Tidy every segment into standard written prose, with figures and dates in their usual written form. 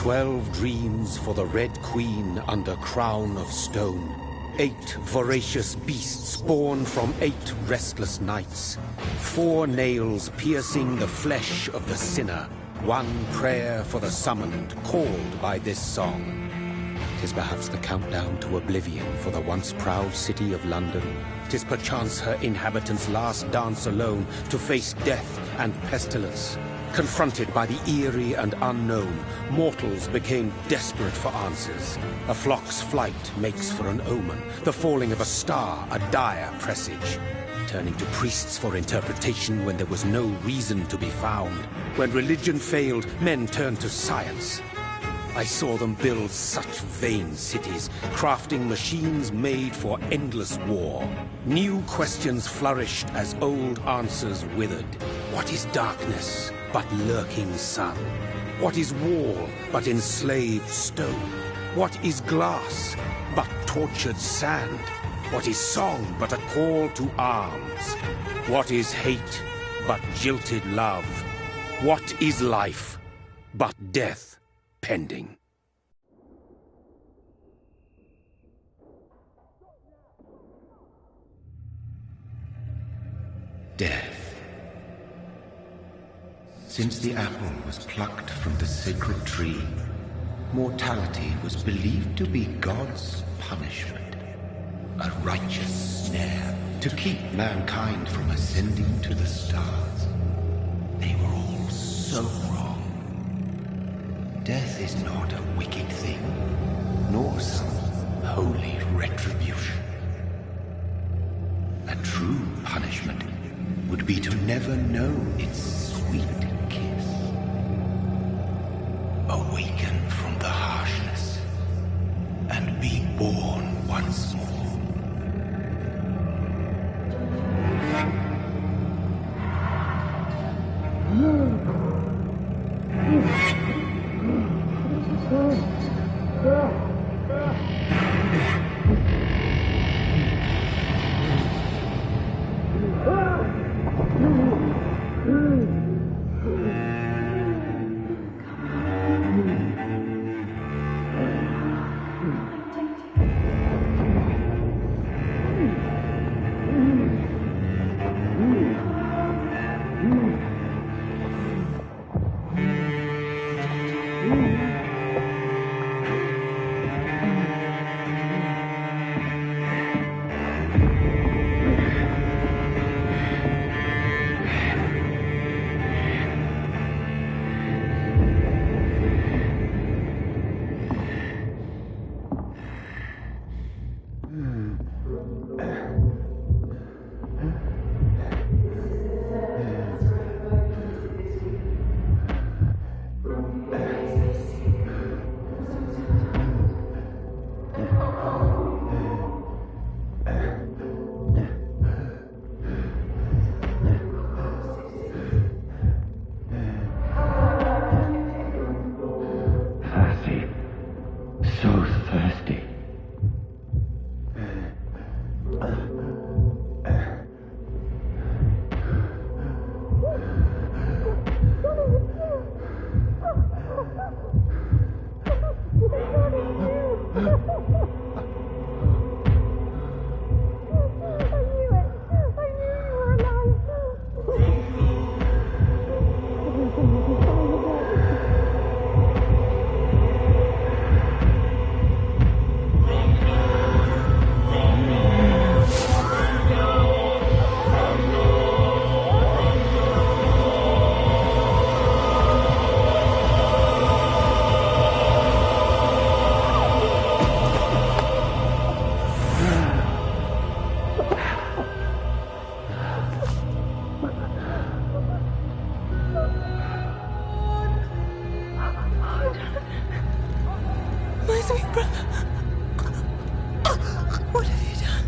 12 dreams for the Red Queen under crown of stone. 8 voracious beasts born from 8 restless nights. 4 nails piercing the flesh of the sinner. 1 prayer for the summoned, called by this song. 'Tis perhaps the countdown to oblivion for the once proud city of London. 'Tis perchance her inhabitants' last dance alone to face death and pestilence. Confronted by the eerie and unknown, mortals became desperate for answers. A flock's flight makes for an omen, the falling of a star a dire presage. Turning to priests for interpretation when there was no reason to be found. When religion failed, men turned to science. I saw them build such vain cities, crafting machines made for endless war. New questions flourished as old answers withered. What is darkness but lurking sun? What is wall but enslaved stone? What is glass but tortured sand? What is song but a call to arms? What is hate but jilted love? What is life but death pending? Death. Since the apple was plucked from the sacred tree, mortality was believed to be God's punishment. A righteous snare to keep mankind from ascending to the stars. They were all so wrong. Death is not a wicked thing, nor some holy retribution. A true punishment would be to never know its sweet kiss. Awaken from the harshness and be born once more.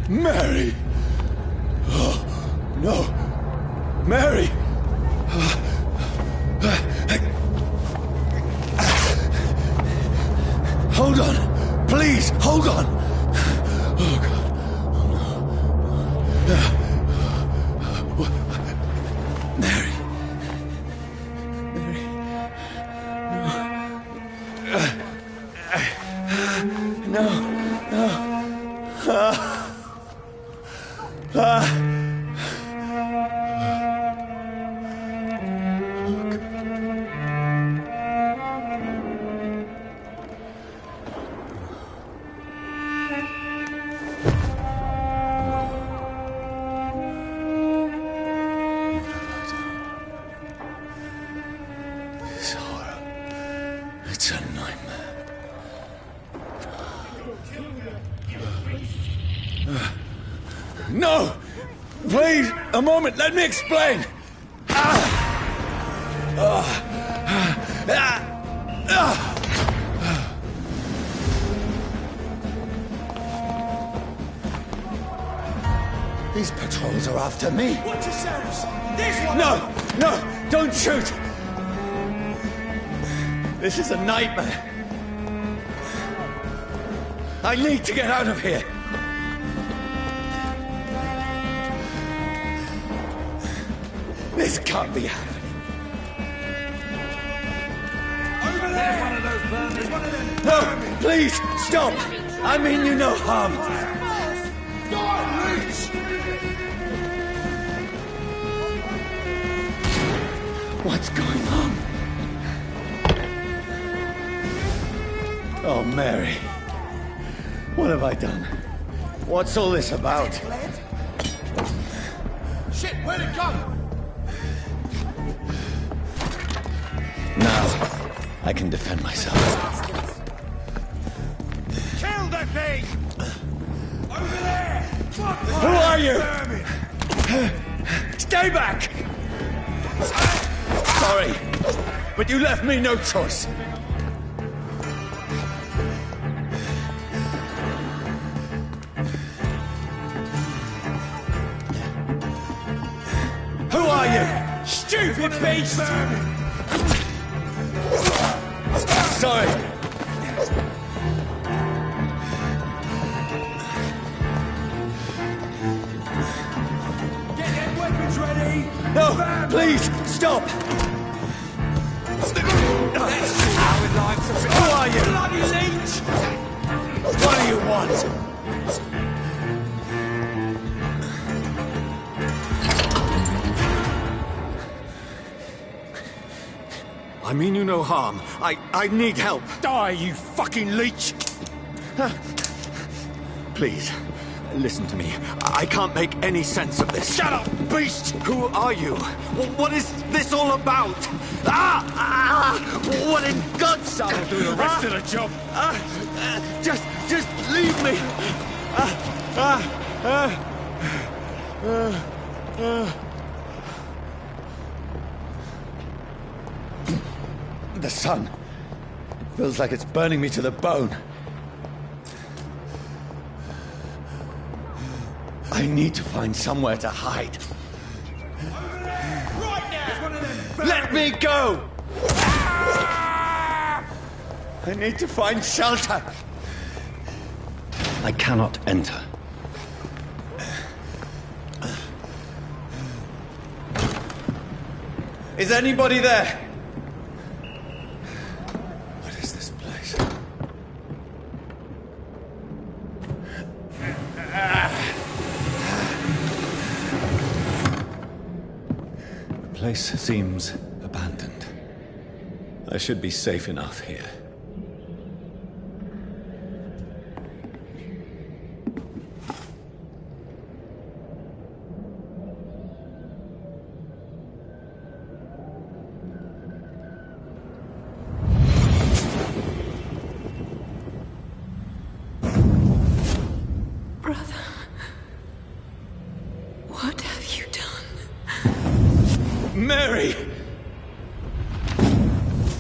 Mary! Oh, no! Mary! Hold on! Please, hold on! Oh, God. Oh, no. Mary. Mary. No. This horror. It's a nightmare. No! Please, a moment, let me explain! These patrols are after me. Watch yourselves! This one! No! No! Don't shoot! This is a nightmare. I need to get out of here. This can't be happening. Over there! There's one of those burners. There's one of them. No! Please! Stop! I mean you no harm. Go on, reach! What's going on? Oh, Mary. What have I done? What's all this about? Shit, where'd it go? Now, I can defend myself. Kill the thing! Over there! Who are you? Stay back! Sorry, but you left me no choice. Who are you? Stupid beast! Sorry. Get them weapons ready! No, please, stop! That's how it likes us. Who are you? Bloody leech! What do you want? I mean you no harm. I need help. Die, you fucking leech! Please, listen to me. I can't make any sense of this. Shut up, beast! Who are you? What is this all about? What in God's name? I'll do the rest of the job. Just leave me. The sun. It feels like it's burning me to the bone. I need to find somewhere to hide. Right now! There's one of them. Let me go! I need to find shelter. I cannot enter. Is anybody there? What is this place? The place seems abandoned. I should be safe enough here. Brother, what have you done? Mary!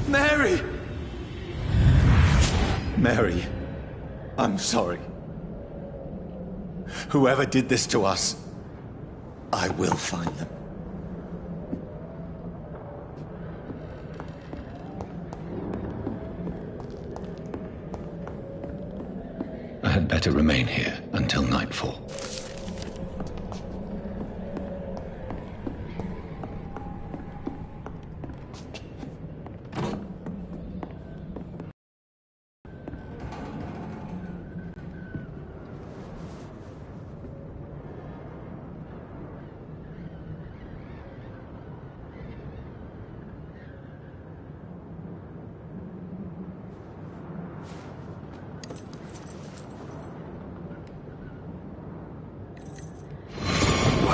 Mary! Mary, I'm sorry. Whoever did this to us, I will find them. I had better remain here until nightfall.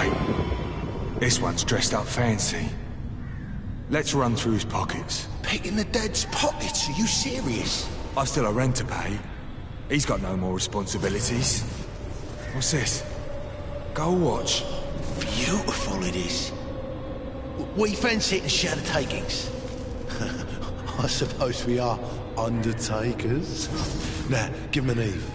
Wait. This one's dressed up fancy. Let's run through his pockets. Picking the dead's pockets? Are you serious? I've still a rent to pay. He's got no more responsibilities. What's this? Gold watch. Beautiful it is. We fancy it and share the takings. I suppose we are undertakers. Now, give him an Eve.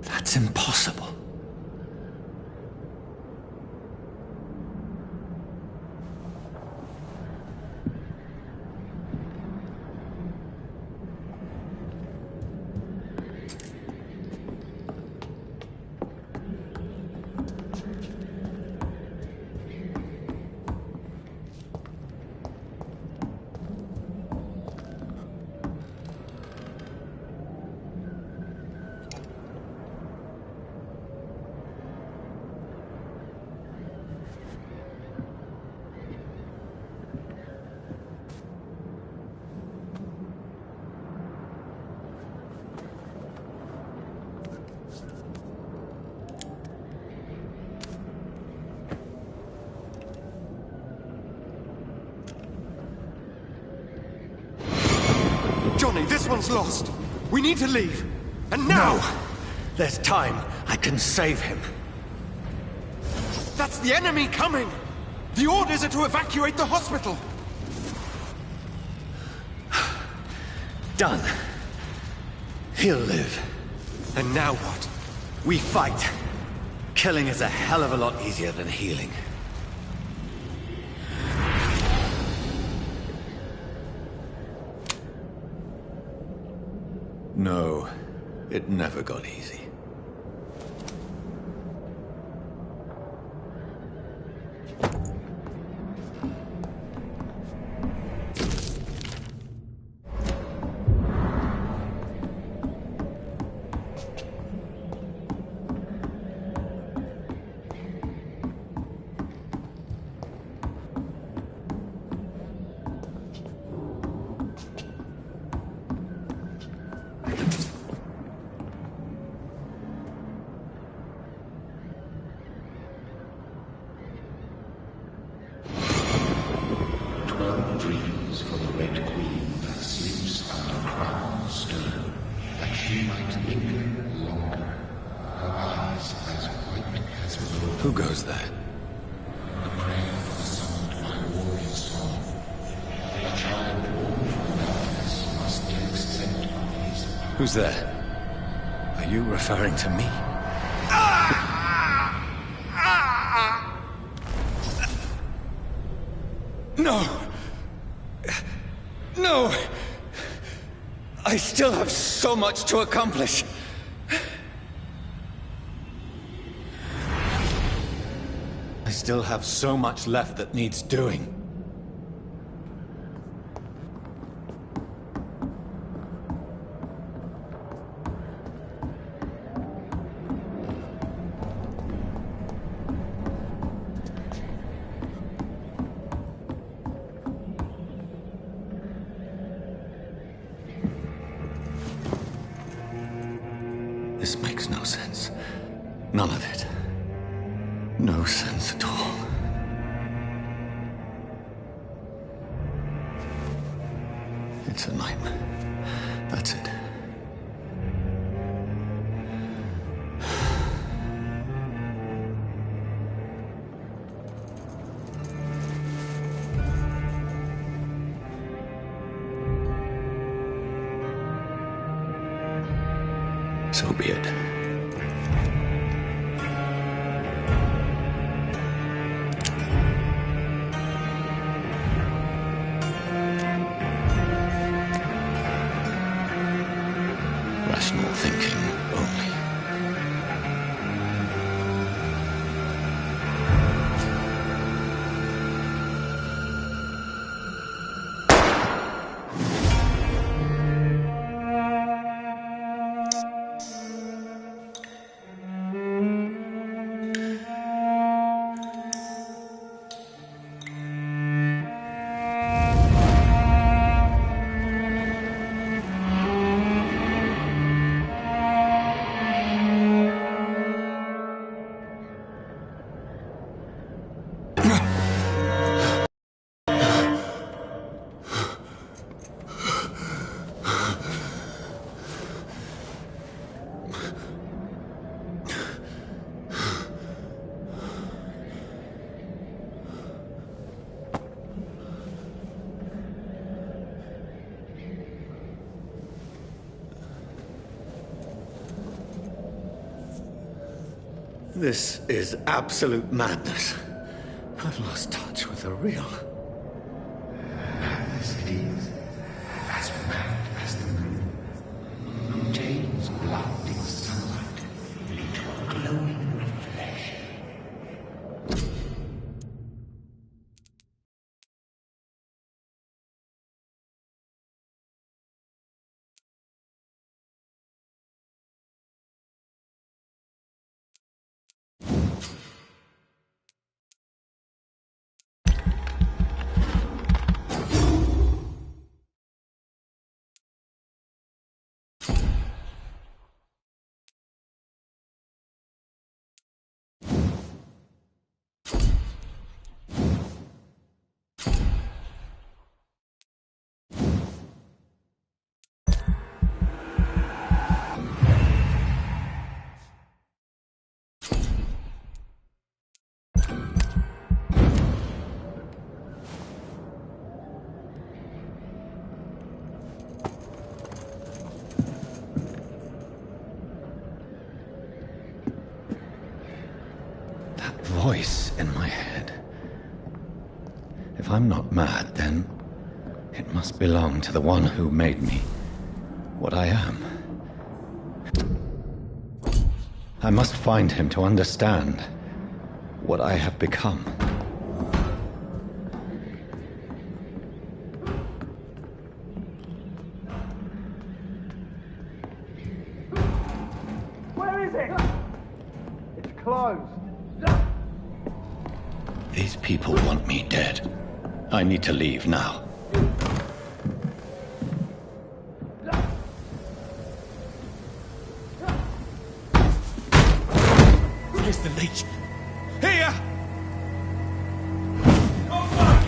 That's impossible. Johnny, this one's lost. We need to leave. And now! No! There's time. I can save him. That's the enemy coming! The orders are to evacuate the hospital! Done. He'll live. And now what? We fight. Killing is a hell of a lot easier than healing. No, it never got easy. Dreams for the Red Queen that sleeps under crown stone, that she might linger longer, her eyes as white as wool. Who goes there? The prayer for the summoned my warrior song. A child born from darkness must take scent of his power. Who's there? Are you referring to me? No! No! I still have so much to accomplish. I still have so much left that needs doing. This makes no sense. None of it. No sense at all. It's a nightmare. That's it. So be it. Rational thinking only. This is absolute madness. I've lost touch with the real. Madness it is, as mad as the moon, who takes blinding sunlight into a glowing reflection. Voice in my head. If I'm not mad, then it must belong to the one who made me what I am. I must find him to understand what I have become. Where is it? It's closed. These people want me dead. I need to leave now. Where's the leech? Here! Oh, fuck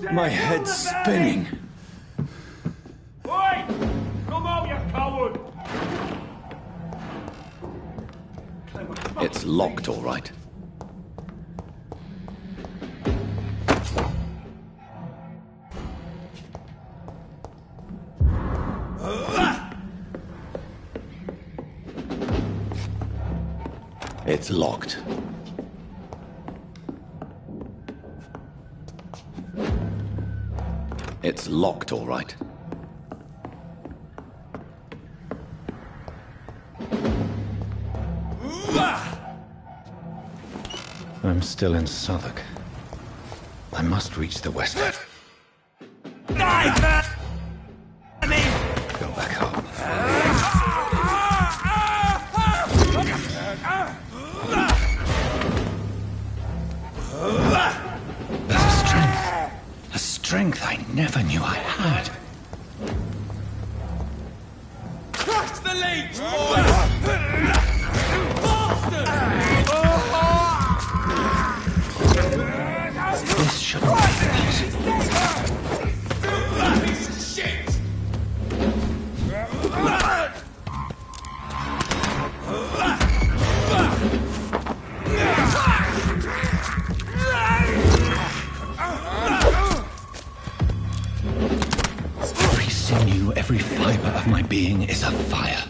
you! My head's spinning. Oi! Come out, you coward! It's locked, all right. It's locked. It's locked, all right. I'm still in Southwark. I must reach the west. Go back home. There's a strength I never knew I had. Crush the leech, This shouldn't be possible. Piece of shit! Every sinew, every fiber of my being is afire.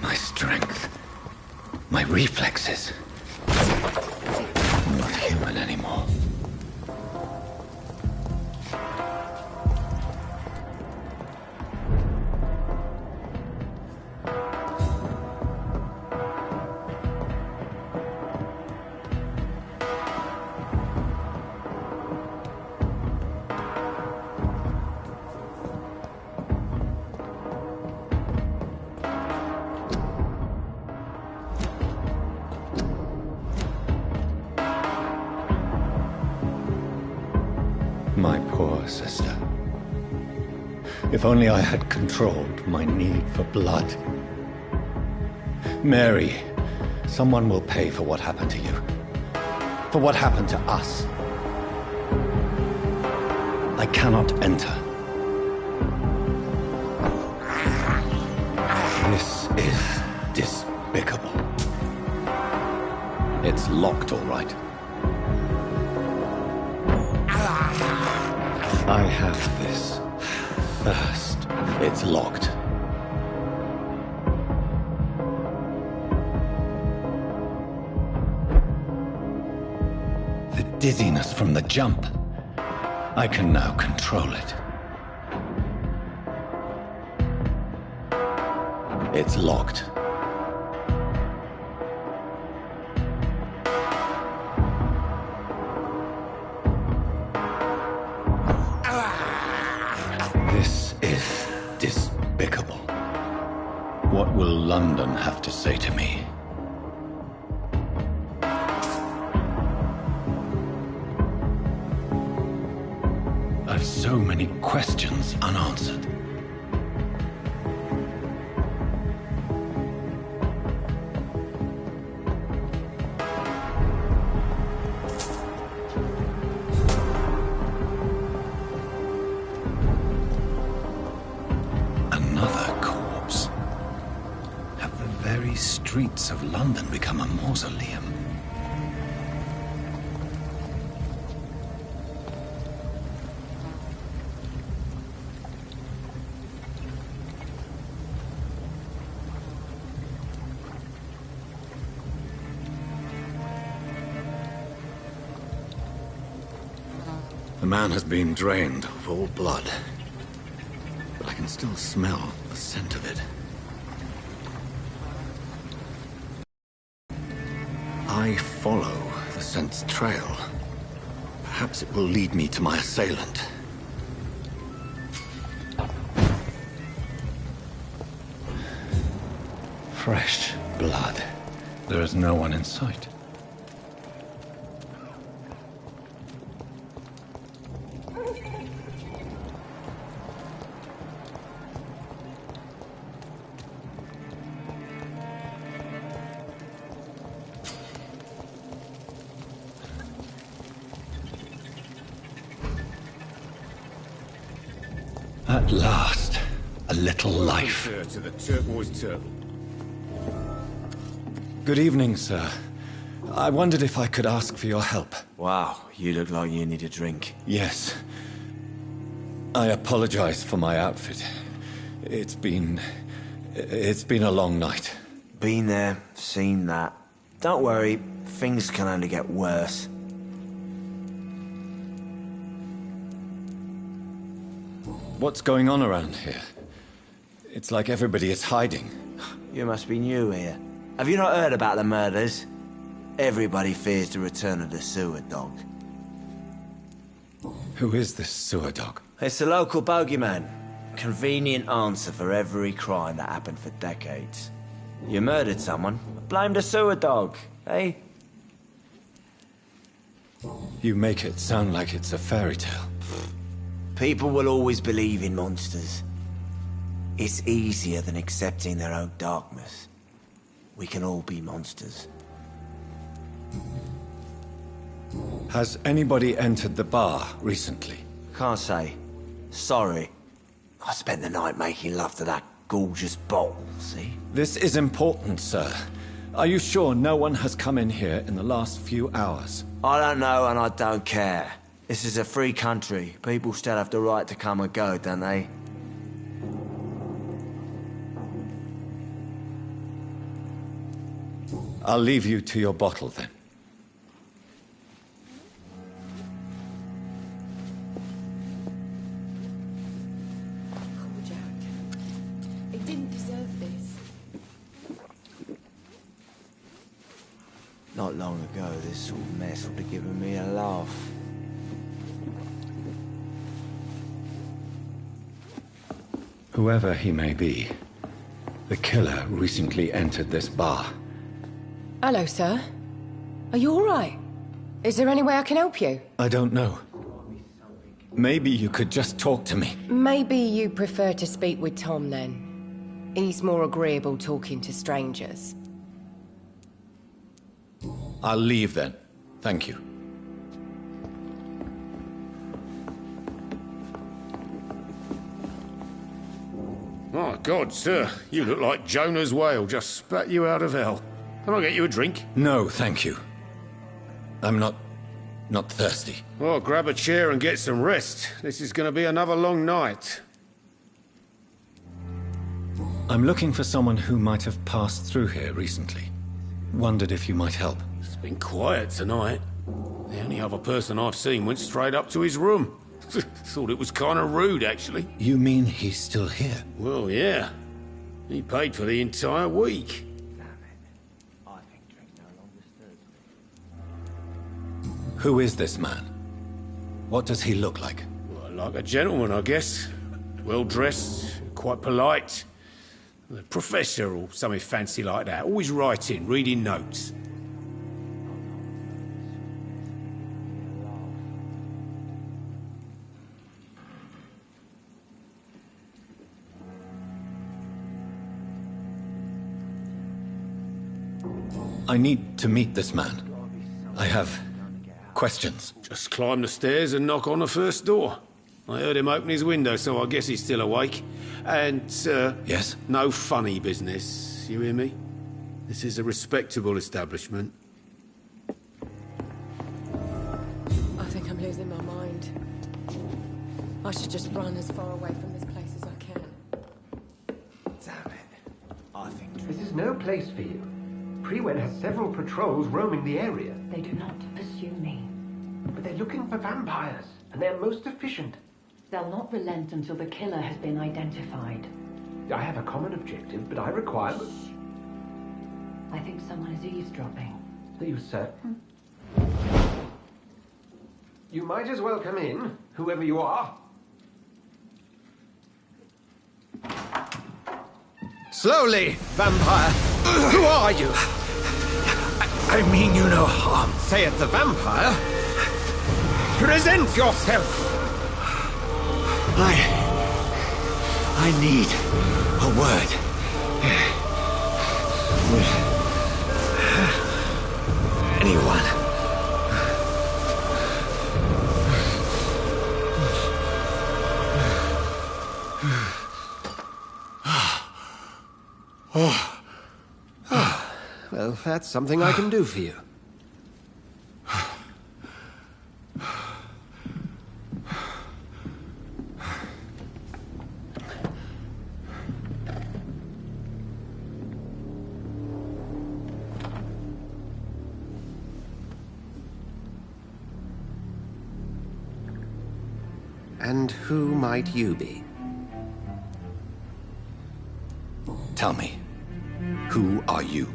My strength, my reflexes, not human anymore. My poor sister. If only I had controlled my need for blood. Mary, someone will pay for what happened to you. For what happened to us. I cannot enter. This is despicable. It's locked, all right. I have this. First, it's locked. The dizziness from the jump. I can now control it. It's locked. This is despicable. What will London have to say to me? I've so many questions unanswered. Another corpse. Have the very streets of London become a mausoleum? The man has been drained of all blood, but I can still smell the scent of it. I follow the scent's trail. Perhaps it will lead me to my assailant. Fresh blood. There is no one in sight. At last, a little life. To the turquoise turtle. Good evening, sir. I wondered if I could ask for your help. Wow, you look like you need a drink. Yes. I apologize for my outfit. It's been a long night. Been there, seen that. Don't worry, things can only get worse. What's going on around here? It's like everybody is hiding. You must be new here. Have you not heard about the murders? Everybody fears the return of the sewer dog. Who is this sewer dog? It's the local bogeyman. Convenient answer for every crime that happened for decades. You murdered someone, blame the sewer dog, eh? You make it sound like it's a fairy tale. People will always believe in monsters. It's easier than accepting their own darkness. We can all be monsters. Has anybody entered the bar recently? Can't say. Sorry. I spent the night making love to that gorgeous bottle, see? This is important, sir. Are you sure no one has come in here in the last few hours? I don't know and I don't care. This is a free country. People still have the right to come and go, don't they? I'll leave you to your bottle, then. Oh, Jack. It didn't deserve this. Not long ago, this sort of mess would have given me a laugh. Whoever he may be, the killer recently entered this bar. Hello, sir. Are you all right? Is there any way I can help you? I don't know. Maybe you could just talk to me. Maybe you prefer to speak with Tom, then. He's more agreeable talking to strangers. I'll leave, then. Thank you. God, sir, you look like Jonah's whale just spat you out of hell. Can I get you a drink? No, thank you. I'm not thirsty. Well, grab a chair and get some rest. This is going to be another long night. I'm looking for someone who might have passed through here recently. Wondered if you might help. It's been quiet tonight. The only other person I've seen went straight up to his room. Thought it was kind of rude, actually. You mean he's still here? Well, yeah. He paid for the entire week. Who is this man? What does he look like? Well, like a gentleman, I guess. Well-dressed, quite polite. A professor or something fancy like that. Always writing, reading notes. I need to meet this man. I have questions. Just climb the stairs and knock on the first door. I heard him open his window, so I guess he's still awake. And, Yes? no funny business, you hear me? This is a respectable establishment. I think I'm losing my mind. I should just run as far away from this place as I can. Damn it. I think... This is no place for you. Prewen has several patrols roaming the area. They do not pursue me. But they're looking for vampires, and they're most efficient. They'll not relent until the killer has been identified. I have a common objective, but I require... I think someone is eavesdropping. Are you certain? You might as well come in, whoever you are. Slowly, vampire. Who are you? I mean you no harm. Say it, the vampire. Present yourself. I need a word. Anyone. Well, that's something I can do for you. And who might you be? Tell me, who are you?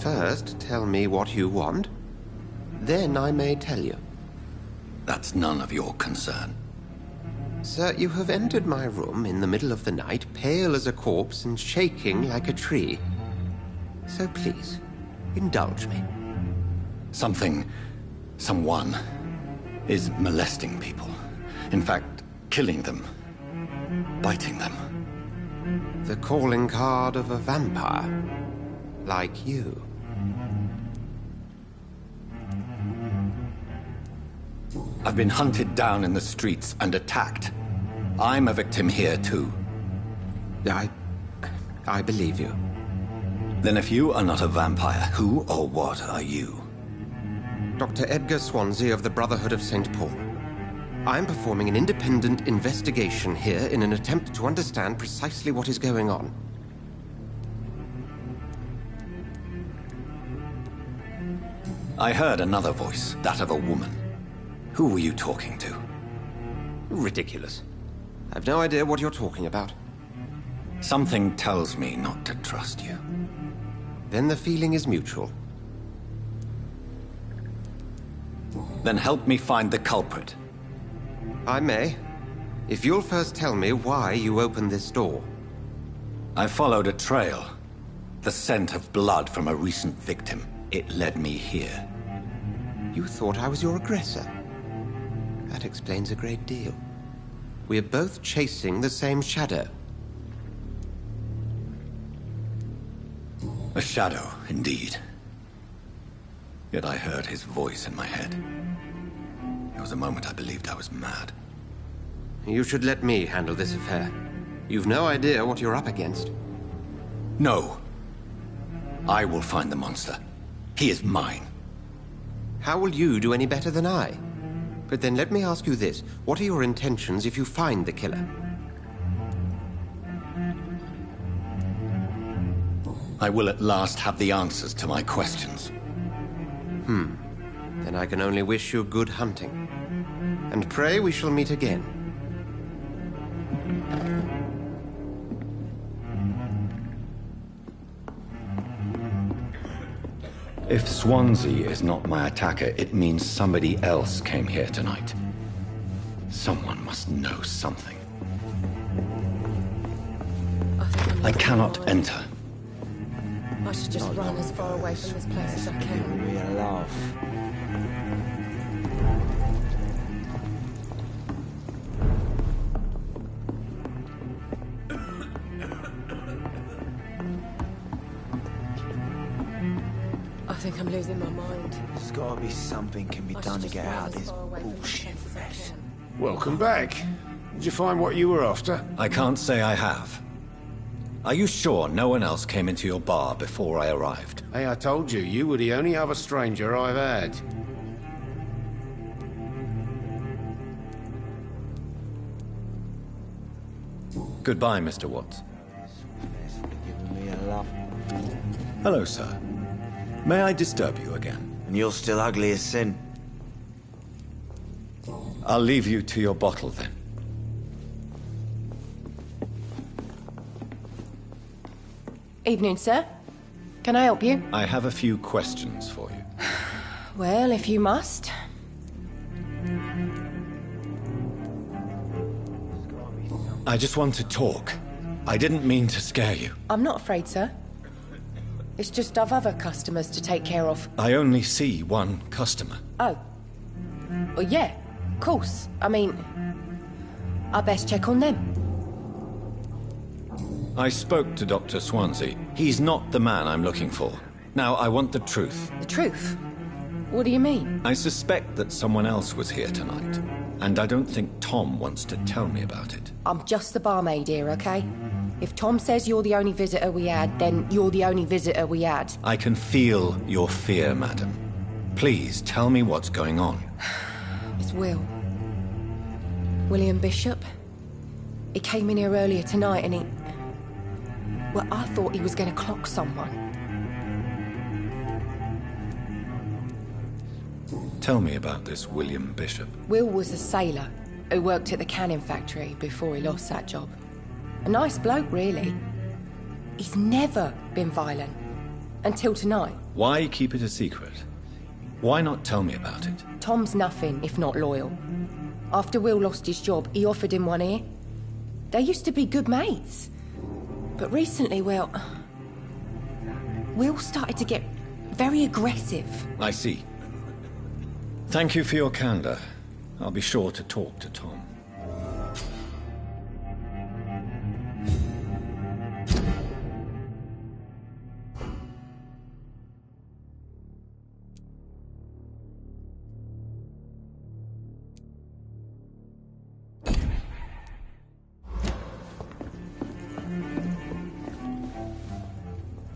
First, tell me what you want. Then I may tell you. That's none of your concern. Sir, you have entered my room in the middle of the night, pale as a corpse and shaking like a tree. So please, indulge me. Someone is molesting people. In fact, killing them. Biting them. The calling card of a vampire. Like you. I've been hunted down in the streets and attacked. I'm a victim here, too. I believe you. Then if you are not a vampire, who or what are you? Dr. Edgar Swansea of the Brotherhood of St. Paul. I'm performing an independent investigation here in an attempt to understand precisely what is going on. I heard another voice, that of a woman. Who were you talking to? Ridiculous. I've no idea what you're talking about. Something tells me not to trust you. Then the feeling is mutual. Then help me find the culprit. I may, if you'll first tell me why you opened this door. I followed a trail. The scent of blood from a recent victim. It led me here. You thought I was your aggressor. That explains a great deal. We're both chasing the same shadow. A shadow, indeed. Yet I heard his voice in my head. There was a moment I believed I was mad. You should let me handle this affair. You've no idea what you're up against. No. I will find the monster. He is mine. How will you do any better than I? But then let me ask you this. What are your intentions if you find the killer? I will at last have the answers to my questions. Then I can only wish you good hunting. And pray we shall meet again. If Swansea is not my attacker, it means somebody else came here tonight. Someone must know something. I cannot enter. I should just run as far away from this place as I can. Give me a laugh. I think I'm losing my mind. There's gotta be something can be done to get out of this bullshit mess. Welcome back. Did you find what you were after? I can't say I have. Are you sure no one else came into your bar before I arrived? Hey, I told you, you were the only other stranger I've had. Goodbye, Mr. Watts. Giving me a laugh. Hello, sir. May I disturb you again? And you're still ugly as sin. I'll leave you to your bottle, then. Evening, sir. Can I help you? I have a few questions for you. Well, if you must. I just want to talk. I didn't mean to scare you. I'm not afraid, sir. It's just I've other customers to take care of. I only see one customer. Oh. Well, yeah, of course. I mean, I best check on them. I spoke to Dr. Swansea. He's not the man I'm looking for. Now, I want the truth. The truth? What do you mean? I suspect that someone else was here tonight. And I don't think Tom wants to tell me about it. I'm just the barmaid here, okay? If Tom says you're the only visitor we had, then you're the only visitor we had. I can feel your fear, madam. Please, tell me what's going on. It's Will. William Bishop. He came in here earlier tonight and he... Well, I thought he was going to clock someone. Tell me about this William Bishop. Will was a sailor who worked at the canning factory before he lost that job. A nice bloke, really. He's never been violent. Until tonight. Why keep it a secret? Why not tell me about it? Tom's nothing if not loyal. After Will lost his job, he offered him one ear. They used to be good mates. But recently, well... Will started to get very aggressive. I see. Thank you for your candor. I'll be sure to talk to Tom.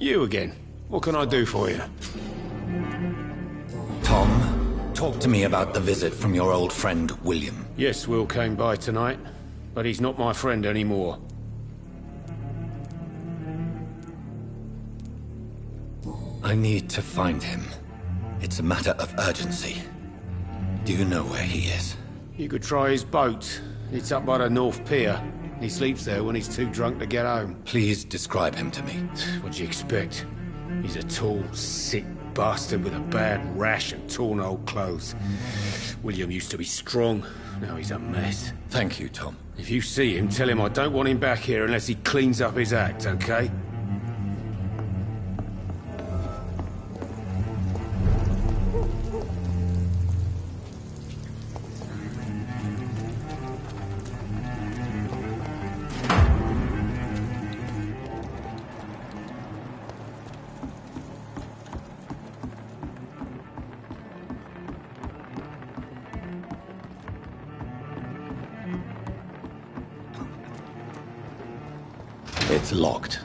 You again. What can I do for you? Tom, talk to me about the visit from your old friend, William. Yes, Will came by tonight, but he's not my friend anymore. I need to find him. It's a matter of urgency. Do you know where he is? You could try his boat. It's up by the North Pier. He sleeps there when he's too drunk to get home. Please describe him to me. What do you expect? He's a tall, sick bastard with a bad rash and torn old clothes. William used to be strong. Now he's a mess. Thank you, Tom. If you see him, tell him I don't want him back here unless he cleans up his act, okay? It's locked.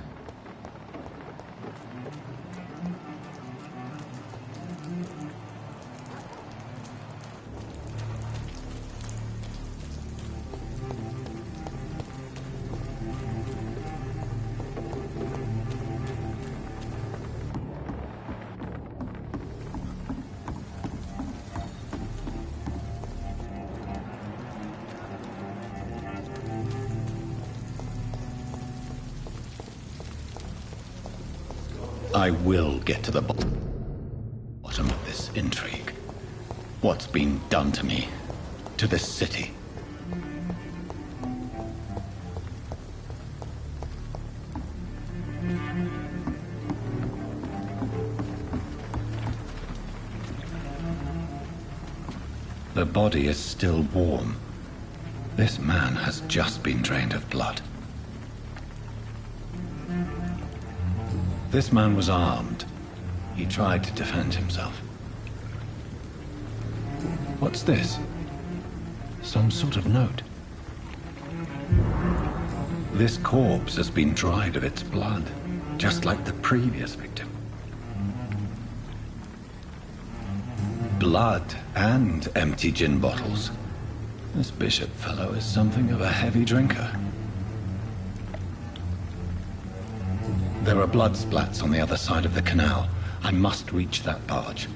I will get to the bottom of this intrigue. What's been done to me, to this city. The body is still warm. This man has just been drained of blood. This man was armed. He tried to defend himself. What's this? Some sort of note. This corpse has been dried of its blood, just like the previous victim. Blood and empty gin bottles. This bishop fellow is something of a heavy drinker. There are blood splats on the other side of the canal. I must reach that barge.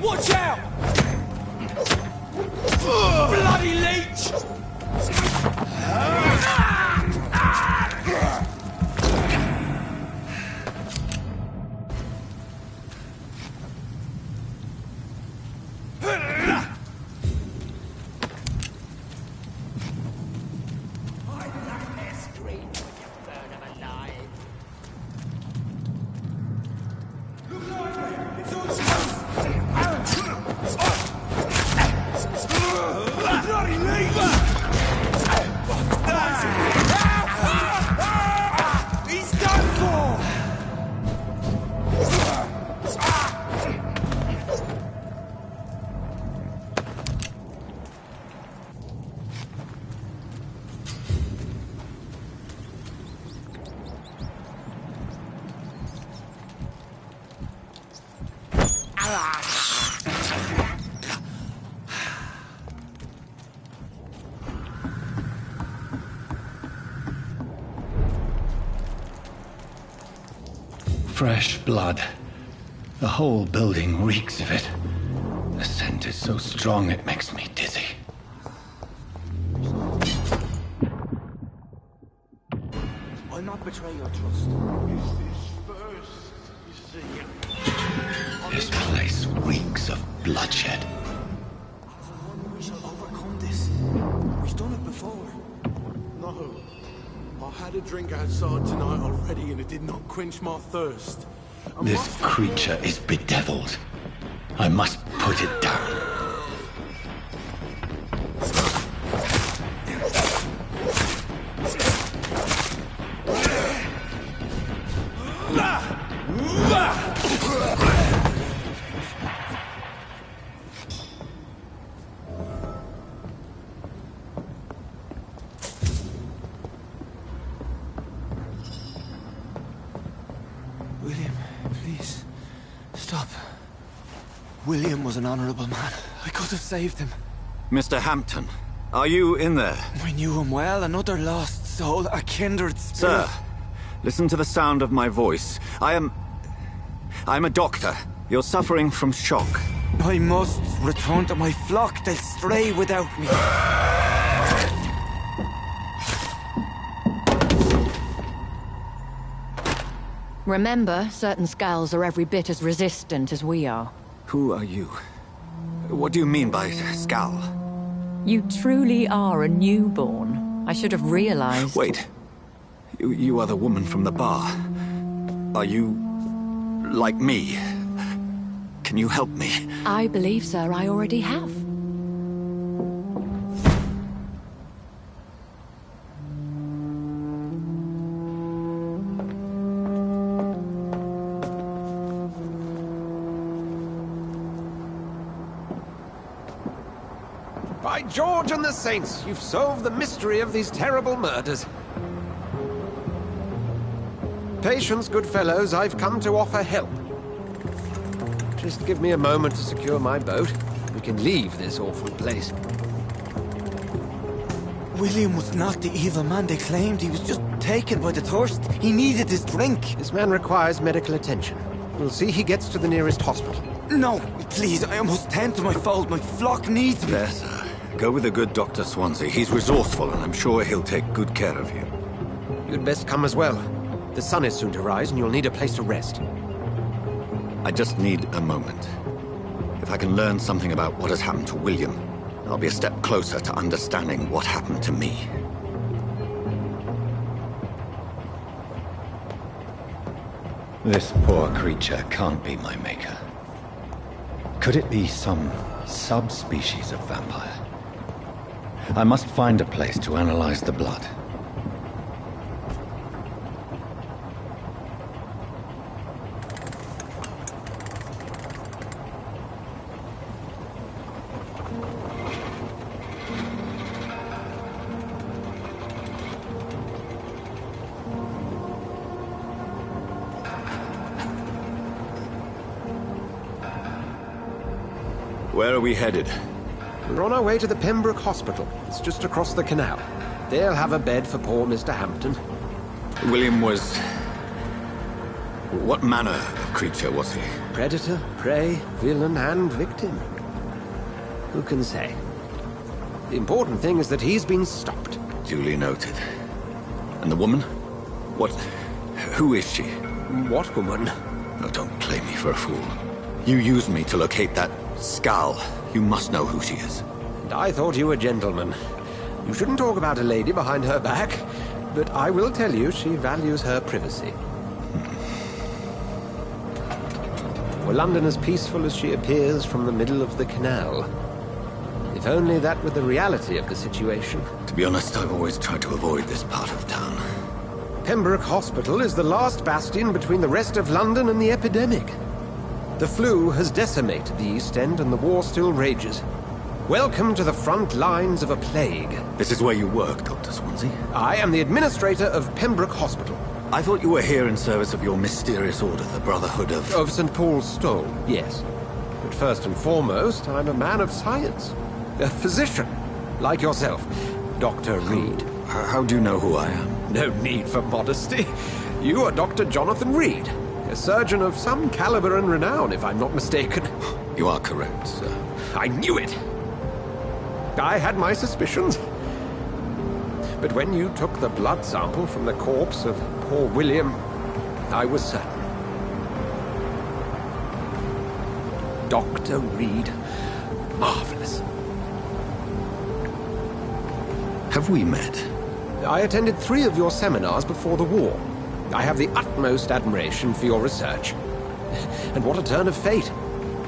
Watch out! Bloody leech! Fresh blood. The whole building reeks of it. The scent is so strong it makes me dizzy. I'll not betray your trust. This place reeks of bloodshed. We shall overcome this. We've done it before. No. I had a drink outside tonight already and it did not quench my thirst. This creature is bedeviled. I must put it down. William, please. Stop. William was an honorable man. I could have saved him. Mr. Hampton, are you in there? I knew him well, another lost soul, a kindred spirit. Sir, listen to the sound of my voice. I'm a doctor. You're suffering from shock. I must return to my flock. They'll stray without me. Remember, certain skulls are every bit as resistant as we are. Who are you? What do you mean by skull? You truly are a newborn. I should have realized. Wait. You are the woman from the bar. Are you... like me? Can you help me? I believe, sir, I already have. By George and the Saints, you've solved the mystery of these terrible murders. Patience, good fellows, I've come to offer help. Just give me a moment to secure my boat. We can leave this awful place. William was not the evil man they claimed. He was just taken by the thirst. He needed his drink. This man requires medical attention. We'll see he gets to the nearest hospital. No, please, I must tend to my fold. My flock needs me. There, sir. Go with the good Dr. Swansea. He's resourceful, and I'm sure he'll take good care of you. You'd best come as well. The sun is soon to rise, and you'll need a place to rest. I just need a moment. If I can learn something about what has happened to William, I'll be a step closer to understanding what happened to me. This poor creature can't be my maker. Could it be some subspecies of vampire? I must find a place to analyze the blood. Where are we headed? We're on our way to the Pembroke Hospital. It's just across the canal. They'll have a bed for poor Mr. Hampton. William was... what manner of creature was he? Predator, prey, villain, and victim. Who can say? The important thing is that he's been stopped. Duly noted. And the woman? What... who is she? What woman? Oh, don't play me for a fool. You used me to locate that skull. You must know who she is. And I thought you a gentleman. You shouldn't talk about a lady behind her back, but I will tell you she values her privacy. Were London as peaceful as she appears from the middle of the canal? If only that were the reality of the situation. To be honest, I've always tried to avoid this part of town. Pembroke Hospital is the last bastion between the rest of London and the epidemic. The flu has decimated the East End and the war still rages. Welcome to the front lines of a plague. This is where you work, Dr. Swansea? I am the administrator of Pembroke Hospital. I thought you were here in service of your mysterious order, the Brotherhood of... Of St. Paul's Stole, yes. But first and foremost, I'm a man of science. A physician, like yourself, Dr. Reed. How do you know who I am? No need for modesty. You are Dr. Jonathan Reed. A surgeon of some caliber and renown, if I'm not mistaken. You are correct, sir. I knew it! I had my suspicions. But when you took the blood sample from the corpse of poor William, I was certain. Dr. Reed. Marvelous. Have we met? I attended 3 of your seminars before the war. I have the utmost admiration for your research. And what a turn of fate.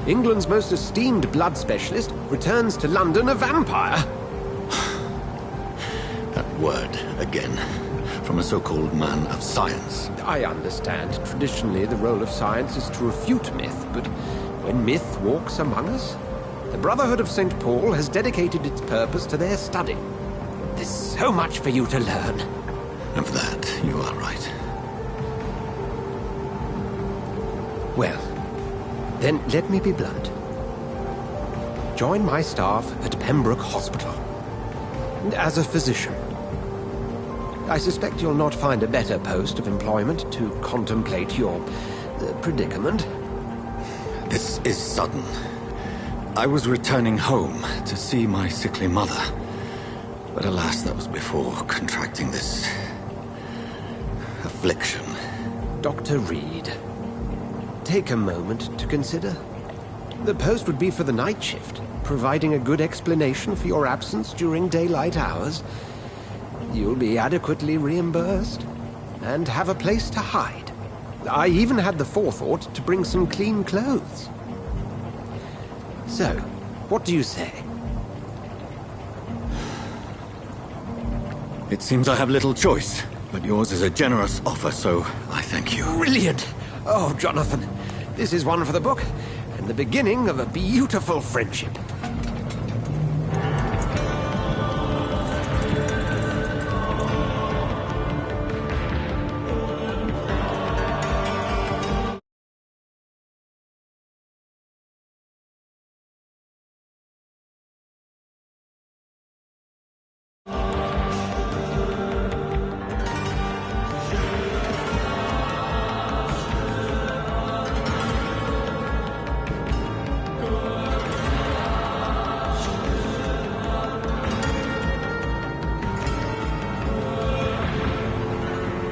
England's most esteemed blood specialist returns to London a vampire. That word, again. From a so-called man of science. I understand. Traditionally, the role of science is to refute myth, but when myth walks among us, the Brotherhood of St. Paul has dedicated its purpose to their study. There's so much for you to learn. Of that, you are right. Well, then let me be blunt. Join my staff at Pembroke Hospital. As a physician. I suspect you'll not find a better post of employment to contemplate your predicament. This is sudden. I was returning home to see my sickly mother. But alas, that was before contracting this affliction. Dr. Reed, take a moment to consider. The post would be for the night shift, providing a good explanation for your absence during daylight hours. You'll be adequately reimbursed, and have a place to hide. I even had the forethought to bring some clean clothes. So, what do you say? It seems I have little choice, but yours is a generous offer, so I thank you. Brilliant! Oh, Jonathan, this is one for the book, and the beginning of a beautiful friendship.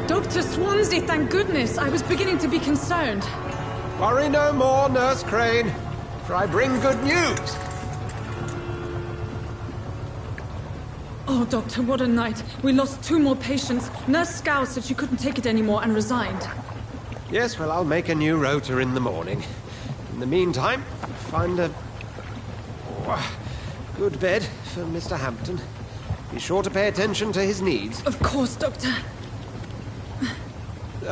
Dr. Swansea, thank goodness. I was beginning to be concerned. Worry no more, Nurse Crane, for I bring good news. Oh, Doctor, what a night. We lost 2 more patients. Nurse Scow said she couldn't take it anymore and resigned. Yes, well, I'll make a new rota in the morning. In the meantime, find a good bed for Mr. Hampton. Be sure to pay attention to his needs. Of course, Doctor.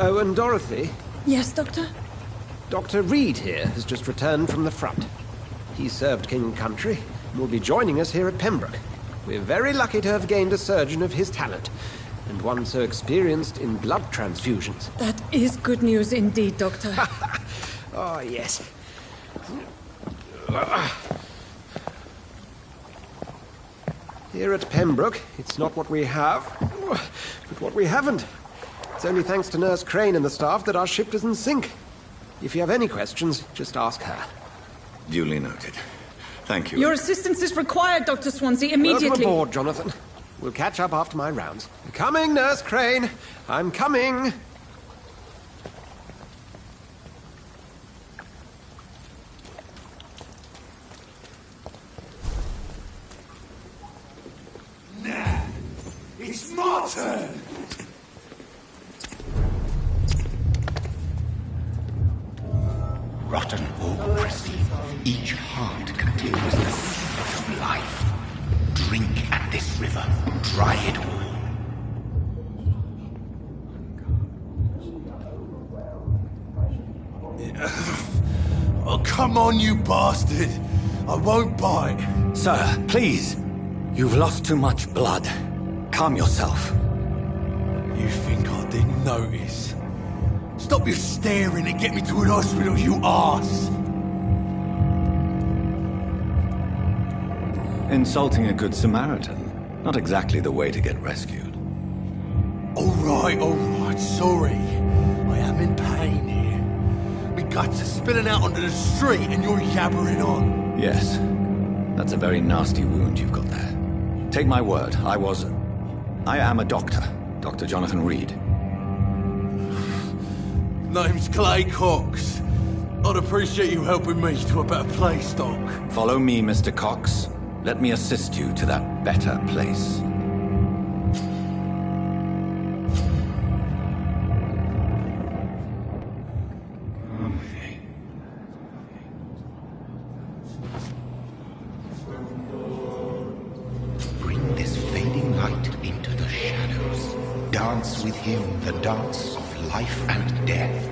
Oh, and Dorothy? Yes, Doctor? Dr. Reed here has just returned from the front. He served King and Country and will be joining us here at Pembroke. We're very lucky to have gained a surgeon of his talent, and one so experienced in blood transfusions. That is good news indeed, Doctor. Oh, yes. Here at Pembroke, it's not what we have, but what we haven't. It's only thanks to Nurse Crane and the staff that our ship doesn't sink. If you have any questions, just ask her. Duly noted. Thank you. Your assistance is required, Dr. Swansea, immediately. Welcome aboard, Jonathan. We'll catch up after my rounds. Coming, Nurse Crane. I'm coming. Nah, it's my turn. Rotten or pristine, each heart contains the seed of life. Drink at this river, dry it all. Oh, come on, you bastard! I won't bite. Sir, please. You've lost too much blood. Calm yourself. You think I didn't notice? Stop your staring and get me to an hospital, you arse! Insulting a good Samaritan. Not exactly the way to get rescued. Alright, sorry. I am in pain here. My guts are spilling out onto the street and you're yabbering on. Yes. That's a very nasty wound you've got there. Take my word, I am a doctor. Dr. Jonathan Reed. Name's Clay Cox. I'd appreciate you helping me to a better place, Doc. Follow me, Mr. Cox. Let me assist you to that better place. Bring this fading light into the shadows. Dance with him the dance of life and death.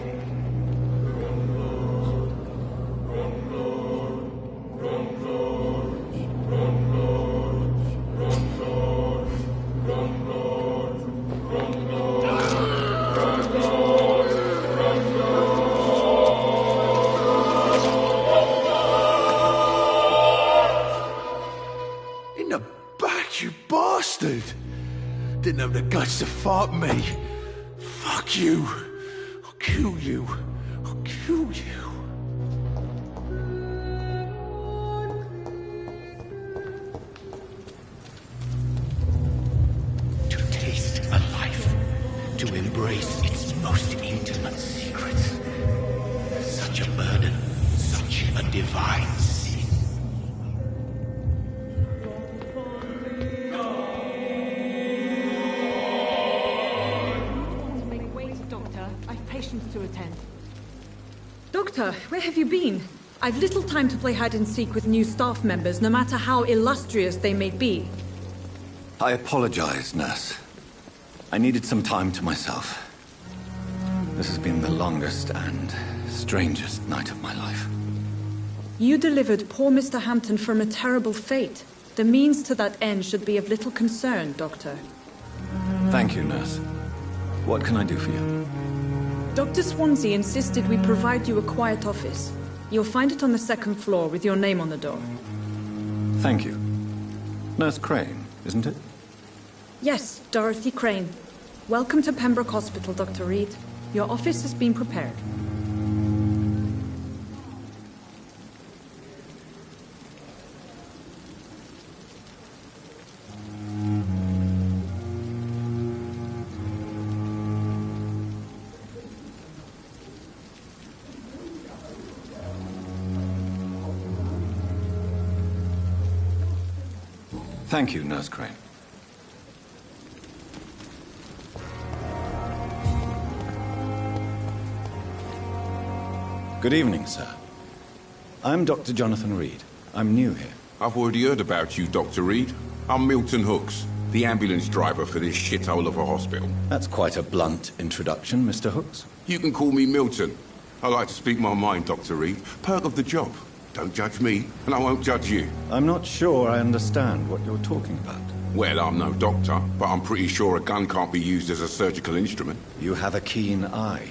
bastard! Didn't have the guts to fight me. Fuck you. I'll kill you. I'll kill you. To taste a life, to embrace its most intimate secrets. Such a burden, such a divine sin. Wait, Doctor. I've patients to attend. Doctor, where have you been? I've little time to play hide and seek with new staff members, no matter how illustrious they may be. I apologize, nurse. I needed some time to myself. This has been the longest and strangest night of my life. You delivered poor Mr. Hampton from a terrible fate. The means to that end should be of little concern, Doctor. Thank you, nurse. What can I do for you? Dr. Swansea insisted we provide you a quiet office. You'll find it on the second floor with your name on the door. Thank you. Nurse Crane, isn't it? Yes, Dorothy Crane. Welcome to Pembroke Hospital, Dr. Reed. Your office has been prepared. Thank you, Nurse Crane. Good evening, sir. I'm Dr. Jonathan Reed. I'm new here. I've already heard about you, Dr. Reed. I'm Milton Hooks, the ambulance driver for this shithole of a hospital. That's quite a blunt introduction, Mr. Hooks. You can call me Milton. I like to speak my mind, Dr. Reed. Perk of the job. Don't judge me, and I won't judge you. I'm not sure I understand what you're talking about. Well, I'm no doctor, but I'm pretty sure a gun can't be used as a surgical instrument. You have a keen eye.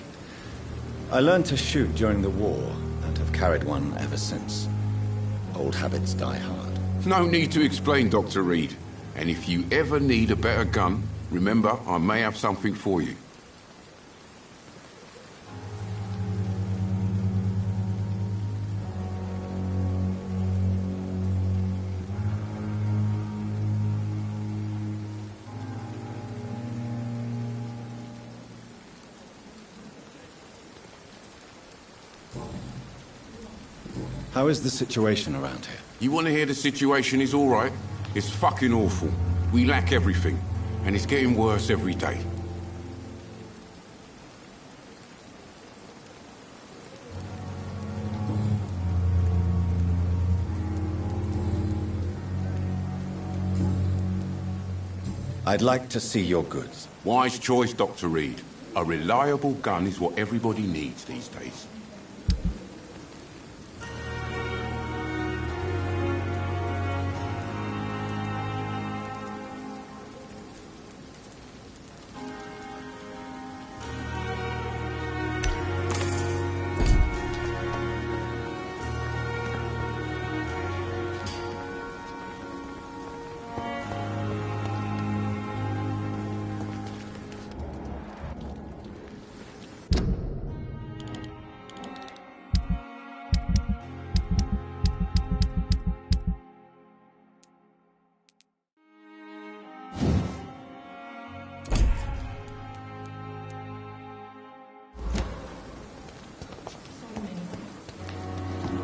I learned to shoot during the war, and have carried one ever since. Old habits die hard. No need to explain, Dr. Reed. And if you ever need a better gun, remember, I may have something for you. How is the situation around here? You want to hear the situation is all right? It's fucking awful. We lack everything, and it's getting worse every day. I'd like to see your goods. Wise choice, Dr. Reed. A reliable gun is what everybody needs these days.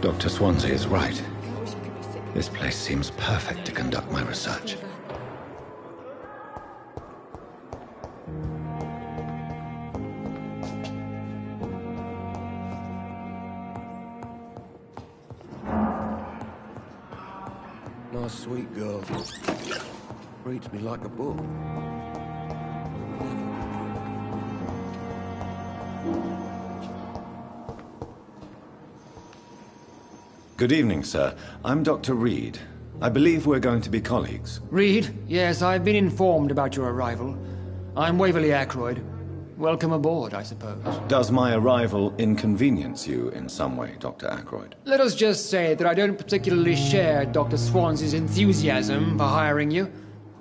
Dr. Swansea is right. This place seems perfect to conduct my research. Nice, sweet girl. Reads me like a book. Good evening, sir. I'm Dr. Reed. I believe we're going to be colleagues. Reed? Yes, I've been informed about your arrival. I'm Waverly Ackroyd. Welcome aboard, I suppose. Does my arrival inconvenience you in some way, Dr. Ackroyd? Let us just say that I don't particularly share Dr. Swansea's enthusiasm for hiring you.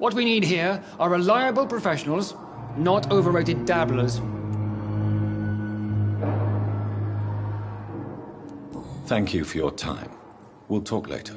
What we need here are reliable professionals, not overrated dabblers. Thank you for your time. We'll talk later.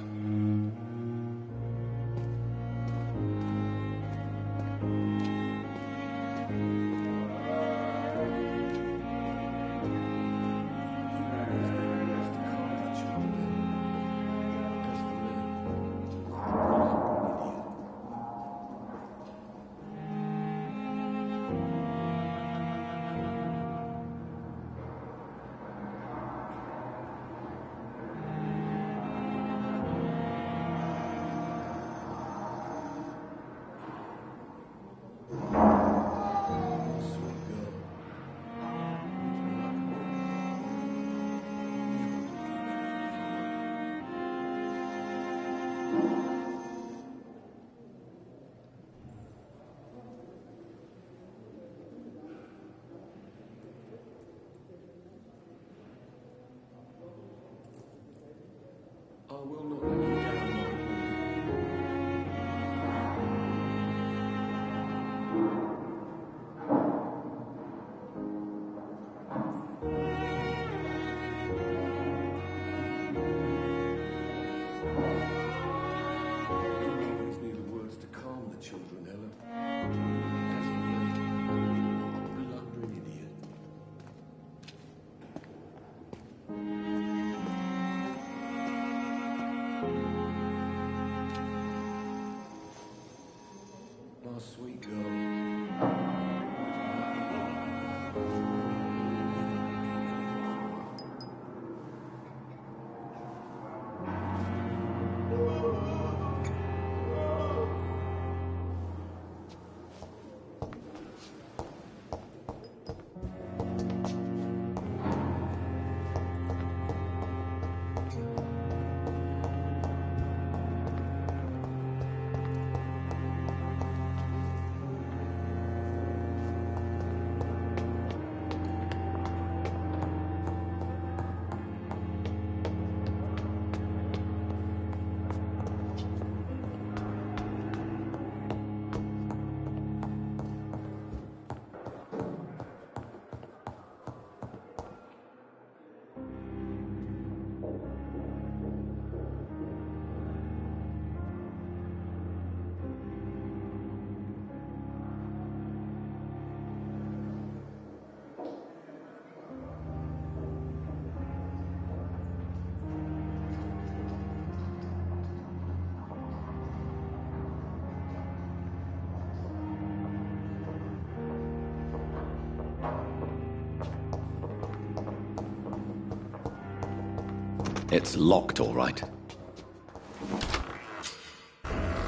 It's locked, all right.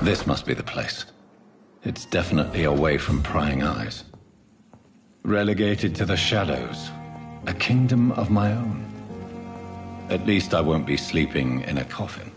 This must be the place. It's definitely away from prying eyes. Relegated to the shadows. A kingdom of my own. At least I won't be sleeping in a coffin.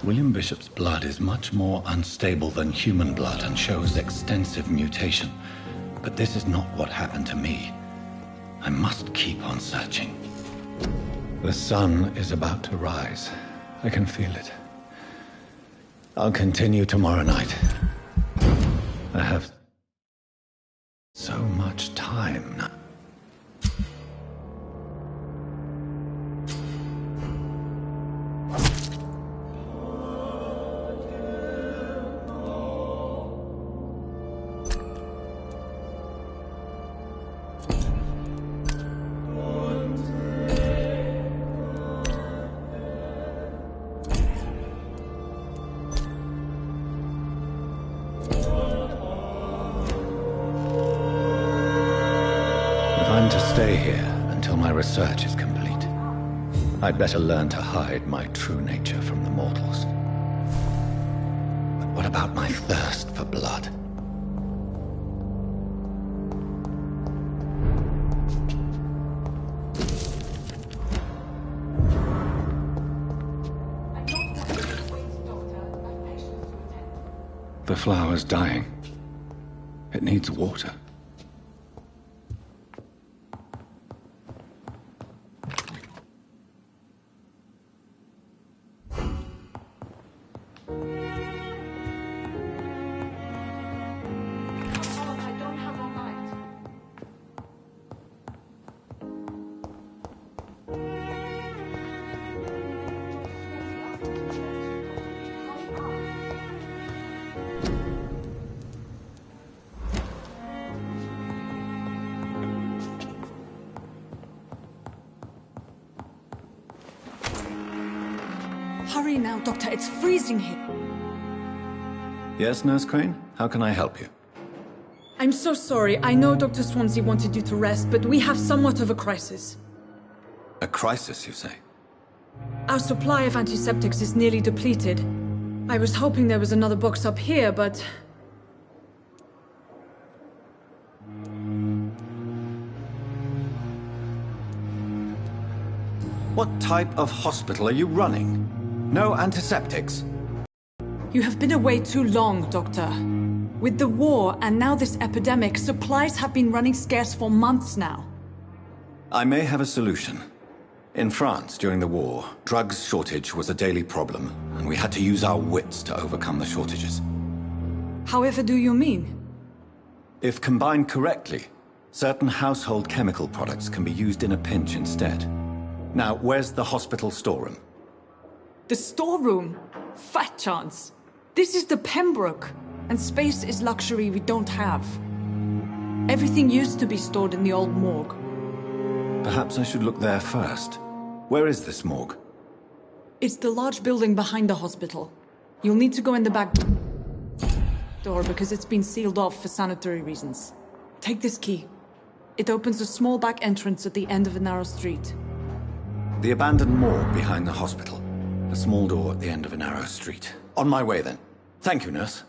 William Bishop's blood is much more unstable than human blood and shows extensive mutation. But this is not what happened to me. I must keep on searching. The sun is about to rise. I can feel it. I'll continue tomorrow night. I have so much time now. Stay here until my research is complete. I'd better learn to hide my true nature from the mortals. But what about my thirst for blood? The flower's dying. It needs water. Hurry now, Doctor. It's freezing here. Yes, Nurse Crane? How can I help you? I'm so sorry. I know Dr. Swansea wanted you to rest, but we have somewhat of a crisis. A crisis, you say? Our supply of antiseptics is nearly depleted. I was hoping there was another box up here, but... What type of hospital are you running? No antiseptics? You have been away too long, Doctor. With the war and now this epidemic, supplies have been running scarce for months now. I may have a solution. In France, during the war, drugs shortage was a daily problem, and we had to use our wits to overcome the shortages. However do you mean? If combined correctly, certain household chemical products can be used in a pinch instead. Now, where's the hospital storeroom? The storeroom? Fat chance. This is the Pembroke, and space is luxury we don't have. Everything used to be stored in the old morgue. Perhaps I should look there first. Where is this morgue? It's the large building behind the hospital. You'll need to go in the back door because it's been sealed off for sanitary reasons. Take this key. It opens a small back entrance at the end of a narrow street. The abandoned morgue behind the hospital. A small door at the end of a narrow street. On my way, then. Thank you, nurse.